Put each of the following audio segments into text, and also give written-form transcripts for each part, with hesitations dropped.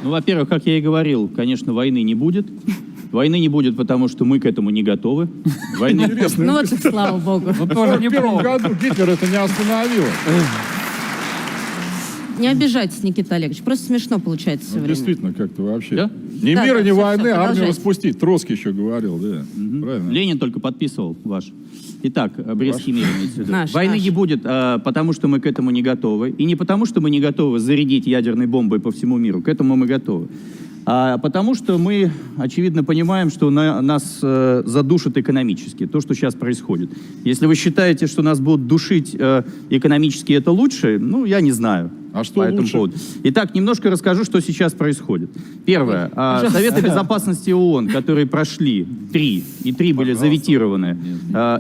Ну, во-первых, как я и говорил, конечно, войны не будет. Войны не будет, потому что мы к этому не готовы. Войны... Ну вот, слава богу. В 1941 году Гитлер это не остановил. Не обижайтесь, Никита Олегович. Просто смешно получается все время. Действительно, как-то вообще. Да? Ни Да, мира, да, ни всё, войны, всё, армию продолжайте. распустить. Троцкий еще говорил, да. Правильно. Ленин только подписывал ваш. Итак, Брестский мир имеется в виду. Наш, Войны наш. не будет, потому что мы к этому не готовы. И не потому, что мы не готовы зарядить ядерной бомбой по всему миру. К этому мы готовы. А потому что мы, очевидно, понимаем, что нас задушат экономически, то, что сейчас происходит. Если вы считаете, что нас будут душить экономически, это лучше, ну, я не знаю. А что по этому лучше? поводу. Итак, немножко расскажу, что сейчас происходит. Первое. Советы Безопасности ООН, которые прошли, три были заветированы.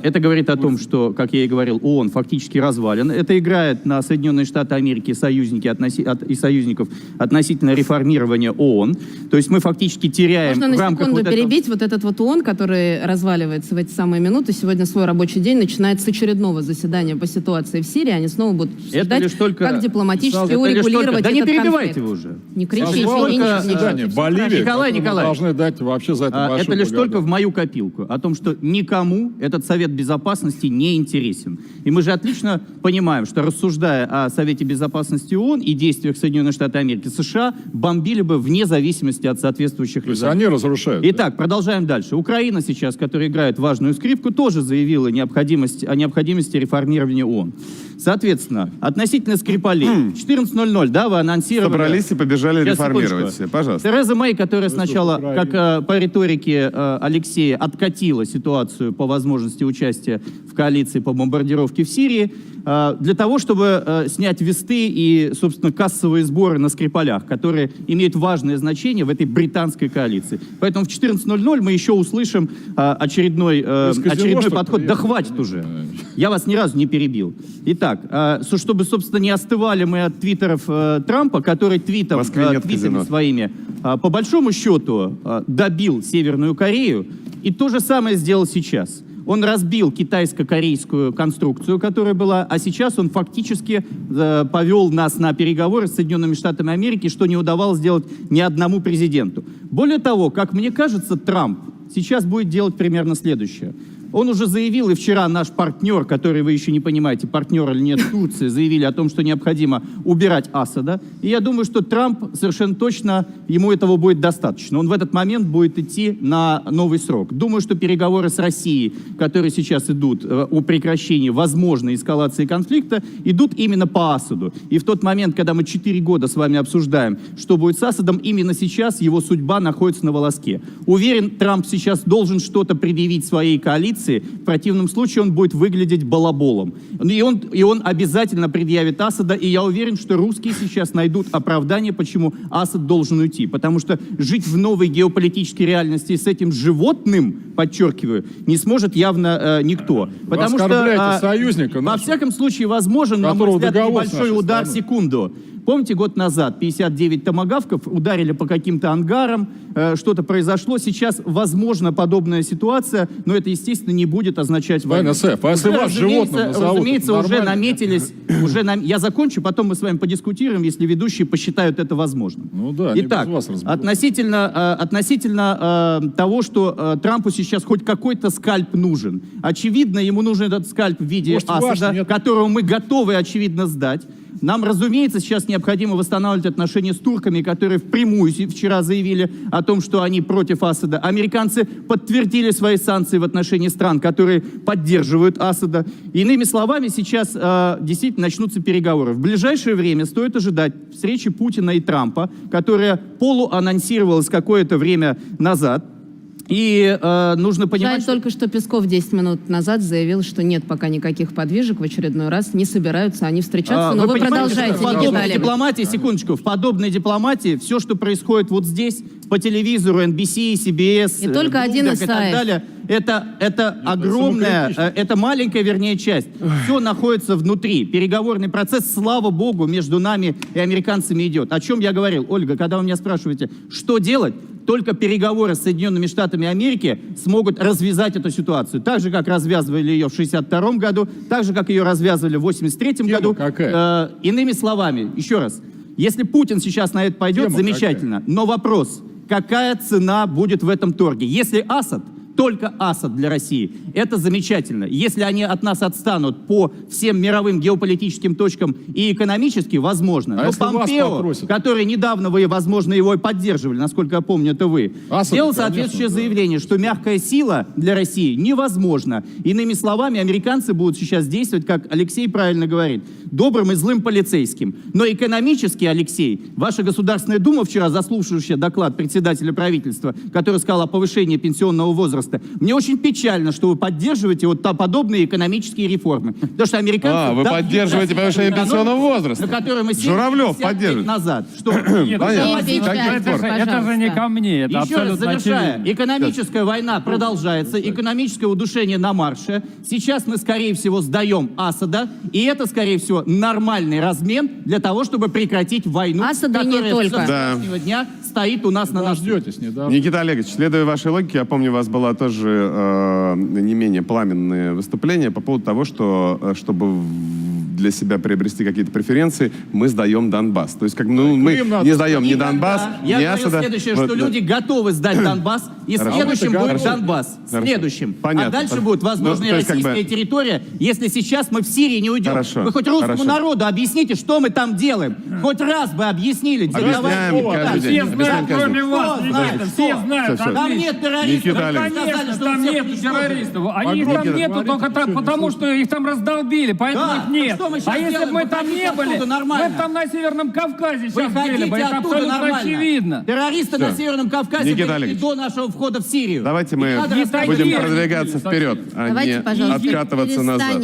Это говорит о том, что, как я и говорил, ООН фактически развален. Это играет на Соединенные Штаты Америки и союзников относительно реформирования ООН. То есть мы фактически теряем Можно в на рамках секунду вот этого... перебить вот этот вот ООН, который разваливается в эти самые минуты. Сегодня свой рабочий день начинает с очередного заседания по ситуации в Сирии. Они снова будут обсуждать, лишь только- как дипломатически Это лишь урегулировать только- Да не этот перебивайте конфликт. его уже. Не кричите, Созвал не это заседание ничего. Боливия, Николай которому Николаевич. должны дать вообще за это большую Это лишь только благодарность. в мою копилку. О том, что никому этот Совет Безопасности не интересен. И мы же отлично понимаем, что рассуждая о Совете Безопасности ООН и действиях Соединенных Штатов Америки, США бомбили бы вне зависимости от соответствующих То есть резолюций. они разрушают. Итак, продолжаем дальше. Украина сейчас, которая играет важную скрипку, тоже заявила о необходимости реформирования ООН. Соответственно, относительно Скрипалей, 14:00, да, вы анонсировали... Собрались и побежали Сейчас, реформировать секундочку. все. Пожалуйста. Тереза Мэй, которая сначала, Украина. как по риторике Алексея, откатила ситуацию по возможности участия в коалиции по бомбардировке в Сирии, для того, чтобы снять весты и, собственно, кассовые сборы на Скрипалях, которые имеют важное значение в этой британской коалиции. Поэтому в 14:00 мы еще услышим очередной что подход. Да приехали? хватит уже. Я вас ни разу не перебил. Итак, чтобы, собственно, не остывали мы от твиттеров Трампа, который В Москве нет твитами казино. своими, по большому счету, добил Северную Корею, и то же самое сделал сейчас. Он разбил китайско-корейскую конструкцию, которая была, а сейчас он фактически повел нас на переговоры с Соединенными Штатами Америки, что не удавалось сделать ни одному президенту. Более того, как мне кажется, Трамп сейчас будет делать примерно следующее. Он уже заявил, и вчера наш партнер, который вы еще не понимаете, партнер или нет, Турция, заявили о том, что необходимо убирать Асада. И я думаю, что Трамп совершенно точно, ему этого будет достаточно. Он в этот момент будет идти на новый срок. Думаю, что переговоры с Россией, которые сейчас идут о прекращении возможной эскалации конфликта, идут именно по Асаду. И в тот момент, когда мы 4 года с вами обсуждаем, что будет с Асадом, именно сейчас его судьба находится на волоске. Уверен, Трамп сейчас должен что-то предъявить своей коалиции. В противном случае он будет выглядеть балаболом. И он обязательно предъявит Асада, и я уверен, что русские сейчас найдут оправдание, почему Асад должен уйти. Потому что жить в новой геополитической реальности с этим животным, подчеркиваю, не сможет явно никто. Потому оскорбляете союзника во нашего, всяком случае, возможен, на мой которого взгляд, договор с небольшой нашей удар в страной. секунду. Помните, год назад 59 томагавков ударили по каким-то ангарам, что-то произошло. Сейчас возможна подобная ситуация, но это, естественно, не будет означать войну. ВНСФ, а если Уже, вас животным назовут, разумеется, это уже нормально? наметились. Я закончу, потом мы с вами подискутируем, если ведущие посчитают это возможным. Ну да, они Итак, без вас разберутся. относительно того, что Трампу сейчас хоть какой-то скальп нужен. Очевидно, ему нужен этот скальп в виде Может, ваш Асада, нет? которого мы готовы, очевидно, сдать. Нам, разумеется, сейчас необходимо восстанавливать отношения с турками, которые впрямую вчера заявили о том, что они против Асада. Американцы подтвердили свои санкции в отношении стран, которые поддерживают Асада. Иными словами, сейчас действительно начнутся переговоры. В ближайшее время стоит ожидать встречи Путина и Трампа, которая полуанонсировалась какое-то время назад. И нужно понимать, Жаль только, что Песков 10 минут назад заявил, что нет пока никаких подвижек, в очередной раз не собираются они встречаться. Но вы понимаете, продолжаете, что в Никита подобной Олегович. дипломатии, секундочку, в подобной дипломатии все, что происходит вот здесь, по телевизору, NBC, CBS, И только один Bloomberg из и так сайт. далее, это огромная, это маленькая, вернее, часть. Все находится внутри. Переговорный процесс, слава богу, между нами и американцами идет. О чем я говорил? Ольга, когда вы меня спрашиваете, что делать, только переговоры с Соединенными Штатами Америки смогут развязать эту ситуацию. Так же, как развязывали ее в 1962 году, так же, как ее развязывали в 1983 году. какая? Иными словами, еще раз, Если Путин сейчас на это пойдет, Тема замечательно. Но вопрос, какая цена будет в этом торге? Если Асад, только Асад для России, это замечательно. Если они от нас отстанут по всем мировым геополитическим точкам и экономически, возможно. А Но если вас Помпео, попросят? который недавно вы, возможно, его и поддерживали, насколько я помню, это вы, Асад, сделал конечно, соответствующее да. заявление, что мягкая сила для России невозможна. Иными словами, американцы будут сейчас действовать, как Алексей правильно говорит, добрым и злым полицейским. Но экономически, Алексей, ваша Государственная Дума вчера, заслушавшая доклад председателя правительства, который сказал о повышении пенсионного возраста, мне очень печально, что вы поддерживаете вот подобные экономические реформы. Потому что американцы... Вы поддерживаете повышение пенсионного возраста. На который мы Журавлев 70 лет поддерживает. назад. Что? Понятно. Перебить, Это же не ко мне, это Еще раз абсолютно завершая, очевидно. экономическая война продолжается, экономическое удушение на марше. Сейчас мы, скорее всего, сдаем Асада, и это, скорее всего, нормальный размен для того, чтобы прекратить войну, Асада и не которая только. с завтрашнего дня стоит у нас на носу. Дождетесь недавно. Никита Олегович, следуя вашей логике, я помню, у вас было тоже не менее пламенное выступление по поводу того, что чтобы для себя приобрести какие-то преференции, мы сдаем Донбасс. То есть, как, ну, мы Крым надо не сдаем ни Никогда. Донбасс, Я ни говорил Асада. следующее, Вот, что да. люди готовы сдать Донбасс, и Хорошо. следующим А вы-то будет готовы? Донбасс. Хорошо. Следующим. Понятно. А дальше будет возможная Ну, то есть, как бы- российская территория, если сейчас мы в Сирии не уйдем. Хорошо. Вы хоть русскому Хорошо. народу объясните, что мы там делаем. Хоть раз бы объяснили. Объясняем каждый день. Все Объясняем знают, каждый кроме день. вас, знает? Никита, Кто? все знают. Всё, всё. Там отлично. нет террористов. Никита Вы Олегович. сказали, Конечно, что там всех нет уничтожили. террористов. Они их Огромный там нету говорит, только ничего не потому, слышно. что их там раздолбили, поэтому Да, их нет. ну что мы сейчас А если бы делаем? мы там Выходите не были, оттуда нормально. мы бы там на Северном Кавказе сейчас были Выходите бы. Это оттуда абсолютно нормально. очевидно. Террористы на Северном Кавказе Никита были Олегович. до нашего входа в Сирию. Давайте Не мы надо Не рассказывать. будем такие. продвигаться вперед, а Давайте, не пожалуйста, откатываться назад. перестанем.